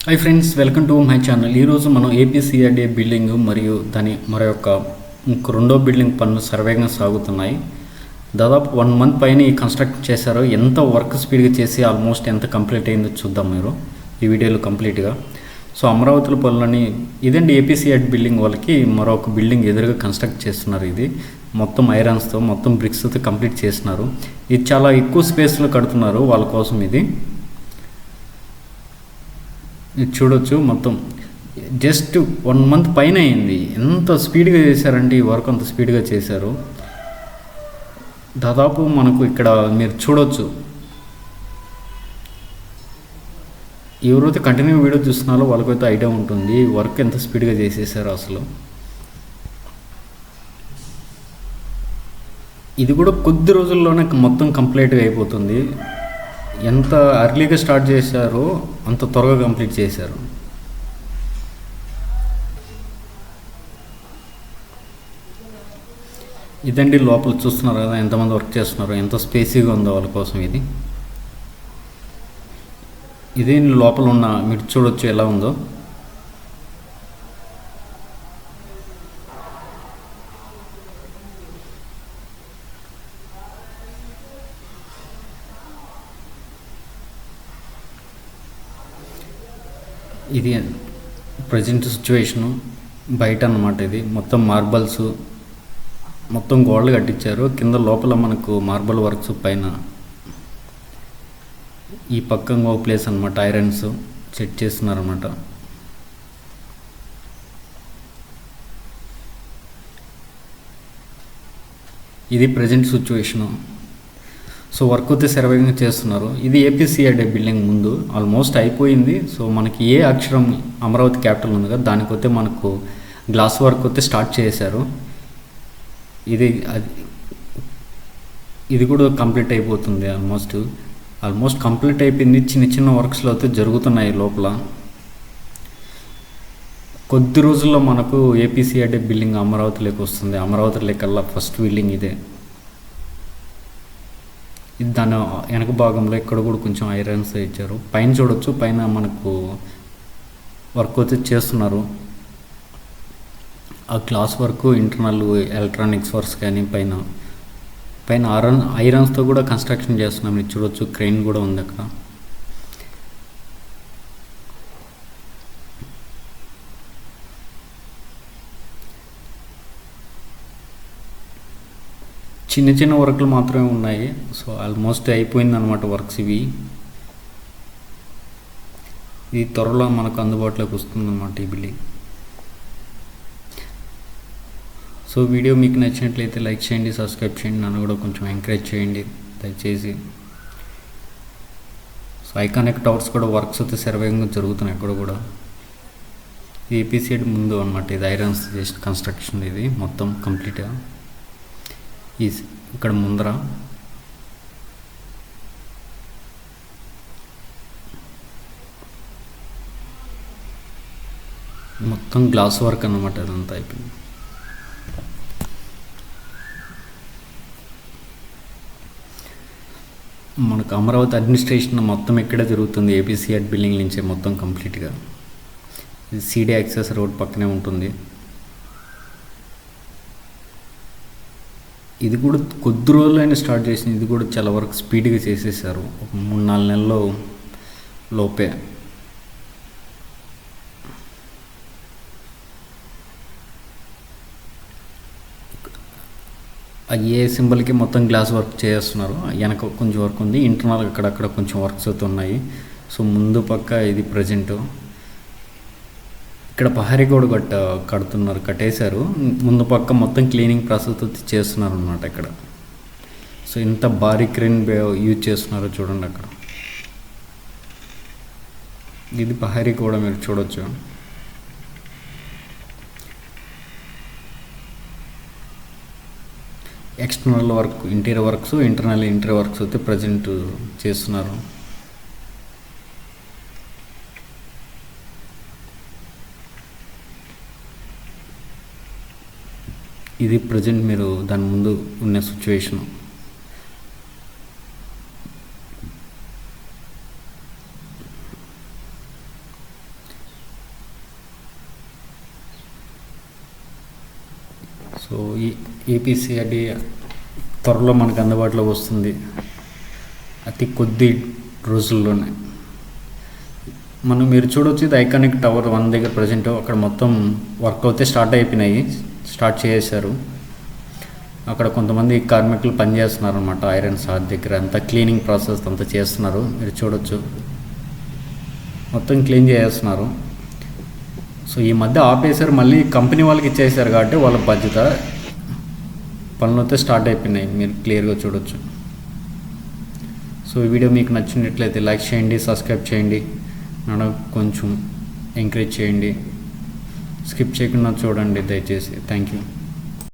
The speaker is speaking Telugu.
Hi friends, welcome to my channel. ఈరోజు మనం ఏపీసీఆర్డీఏ బిల్డింగ్ మరియు దాని మరొక రెండో బిల్డింగ్ పనులు సర్వేగా సాగుతున్నాయి. దాదాపు 1 మంత్ పైన ఈ కన్స్ట్రక్ట్ చేశారు. ఎంత వర్క్ స్పీడ్గా చేసి ఆల్మోస్ట్ ఎంత కంప్లీట్ అయిందో చూద్దాం మీరు ఈ వీడియోలో కంప్లీట్గా. సో అమరావతిలో పనులని ఇదండి ఏపీసీఆర్డీ బిల్డింగ్ వాళ్ళకి మరొక బిల్డింగ్ ఎదురుగా కన్స్ట్రక్ట్ చేస్తున్నారు. ఇది మొత్తం ఐరన్స్తో మొత్తం బ్రిక్స్తో కంప్లీట్ చేస్తున్నారు. ఇది చాలా ఎక్కువ స్పేస్లో కడుతున్నారు వాళ్ళ కోసం. ఇది చూడొచ్చు, మొత్తం జస్ట్ 1 మంత్ పైన అయింది. ఎంత స్పీడ్గా చేశారంటే ఈ వర్క్ అంత స్పీడ్గా చేశారు. దాదాపు మనకు ఇక్కడ మీరు చూడొచ్చు, ఎవరైతే కంటిన్యూ వీడియో చూస్తున్నారో వాళ్ళకైతే ఐడియా ఉంటుంది వర్క్ ఎంత స్పీడ్గా చేసేసారో అసలు. ఇది కూడా కొద్ది రోజుల్లోనే మొత్తం కంప్లీట్గా అయిపోతుంది. ఎంత అర్లీగా స్టార్ట్ చేశారో అంత త్వరగా కంప్లీట్ చేశారు. ఇదండి లోపల చూస్తున్నారు కదా ఎంతమంది వర్క్ చేస్తున్నారు, ఎంత స్పేసీగా ఉందో వాళ్ళ కోసం. ఇది లోపల ఉన్న మీరు చూడొచ్చు ఎలా ఉందో. ఇది ప్రజెంట్ సిచ్యువేషను బయట అన్నమాట. ఇది మొత్తం మార్బల్స్, మొత్తం గోడలు కట్టించారు. కింద లోపల మనకు మార్బల్ వర్క్స్, పైన ఈ పక్కన ఒక ప్లేస్ అనమాట ఐరన్స్ సెట్ చేస్తున్నారన్నమాట. ఇది ప్రజెంట్ సిచ్యువేషను. సో వర్క్ అయితే సర్వేగా చేస్తున్నారు. ఇది ఏపీసీఆర్డీ బిల్డింగ్ ముందు ఆల్మోస్ట్ అయిపోయింది. సో మనకి ఏ అక్షరం అమరావతి క్యాపిటల్ ఉంది కదా, దానికైతే మనకు గ్లాస్ వర్క్ అయితే స్టార్ట్ చేశారు. ఇది కూడా కంప్లీట్ అయిపోతుంది. ఆల్మోస్ట్ కంప్లీట్ అయిపోయింది. చిన్న చిన్న వర్క్స్లో అయితే జరుగుతున్నాయి లోపల. కొద్ది రోజుల్లో మనకు ఏపీసీఆర్డీ బిల్డింగ్ అమరావతిలోకి వస్తుంది. అమరావతిలోకల్లా ఫస్ట్ బిల్డింగ్ ఇదే. ఇది దాని వెనక భాగంలో ఇక్కడ కూడా కొంచెం ఐరన్స్ ఇచ్చారు. పైన చూడొచ్చు, పైన మనకు వర్క్ అయితే చేస్తున్నారు. ఆ glass work, internal electronics works కానీ పైన ఐరన్స్తో కూడా కన్స్ట్రక్షన్ చేస్తున్నాం. మీరు చూడొచ్చు, క్రెయిన్ కూడా ఉంది అక్కడ. చిన్న చిన్న వర్క్లు మాత్రమే ఉన్నాయి. సో ఆల్మోస్ట్ అయిపోయింది అనమాట వర్క్స్. ఇది త్వరలో మనకు అందుబాటులోకి వస్తుందన్నమాట ఈ బిల్డింగ్. సో వీడియో మీకు నచ్చినట్లయితే లైక్ చేయండి, సబ్స్క్రైబ్ చేయండి, నన్ను కూడా కొంచెం ఎంకరేజ్ చేయండి దయచేసి. సో ఐకానిక్ టవర్స్ కూడా వర్క్స్ అయితే సర్వేగా జరుగుతున్నాయి ఇక్కడ కూడా. ఇది ఏపీసీఆర్డీ ముందు అనమాట. ఇది ఐరన్స్ చేసిన కన్స్ట్రక్షన్. ఇది మొత్తం కంప్లీట్గా ఇక్కడ ముందర మొత్తం గ్లాస్ వర్క్ అన్నమాట. అదంతా అయిపోయింది. మనకు అమరావతి అడ్మినిస్ట్రేషన్ మొత్తం ఇక్కడే జరుగుతుంది. ఏపీసీఆర్డీ బిల్డింగ్ నుంచే మొత్తం కంప్లీట్గా. ఇది సిటీ యాక్సెస్ రోడ్ పక్కనే ఉంటుంది. ఇది కూడా కొద్ది రోజులైనా స్టార్ట్ చేసింది. ఇది కూడా చాలా వరకు స్పీడ్గా చేసేసారు, ఒక 3-4 నెలల్లో లోపే. ఏ సింబల్కి మొత్తం గ్లాస్ వర్క్ చేస్తున్నారు. వెనక కొంచెం వర్క్ ఉంది, ఇంటర్నల్ అక్కడక్కడ కొంచెం వర్క్స్ అయితే ఉన్నాయి. సో ముందు పక్క ఇది ప్రజెంట్. ఇక్కడ ప్రహరీ గోడ కట్టేశారు. ముందు పక్క మొత్తం క్లీనింగ్ ప్రాసెస్ చేస్తున్నారు అన్నమాట ఇక్కడ. సో ఇంత భారీ క్రేన్ యూజ్ చేస్తున్నారో చూడండి అక్కడ. ఇది ప్రహరీ గోడ మీరు చూడొచ్చు. ఎక్స్టర్నల్ వర్క్, ఇంటీరియర్ వర్క్స్ అయితే ప్రజెంట్ చేస్తున్నారు. ఇది ప్రజెంట్ మీరు దాని ముందు ఉన్న సిచ్యువేషను. సో ఈ ఏపీసీఆర్డీ త్వరలో మనకు అందుబాటులో వస్తుంది, అతి కొద్ది రోజుల్లోనే. మీరు చూడవచ్చు, ఇది ఐకానిక్ టవర్ 1 దగ్గర ప్రజెంట్ అక్కడ మొత్తం వర్క్ అయితే స్టార్ట్ చేశారు. అక్కడ కొంతమంది కార్మికులు పనిచేస్తున్నారు అనమాట, ఐరన్ సార్ దగ్గర అంతా క్లీనింగ్ ప్రాసెస్ అంతా చేస్తున్నారు. మీరు చూడొచ్చు, మొత్తం క్లీన్ చేస్తున్నారు. సో ఈ మధ్య ఆపేశారు, మళ్ళీ కంపెనీ వాళ్ళకి ఇచ్చేసారు కాబట్టి వాళ్ళ బాధ్యత. పనులు అయితే స్టార్ట్ అయిపోయినాయి, మీరు క్లియర్గా చూడొచ్చు. సో ఈ వీడియో మీకు నచ్చినట్లయితే లైక్ చేయండి, సబ్స్క్రైబ్ చేయండి, నన్ను కొంచెం ఎంకరేజ్ చేయండి. స్కిప్ చేయకుండా చూడండి దయచేసి. Thank you.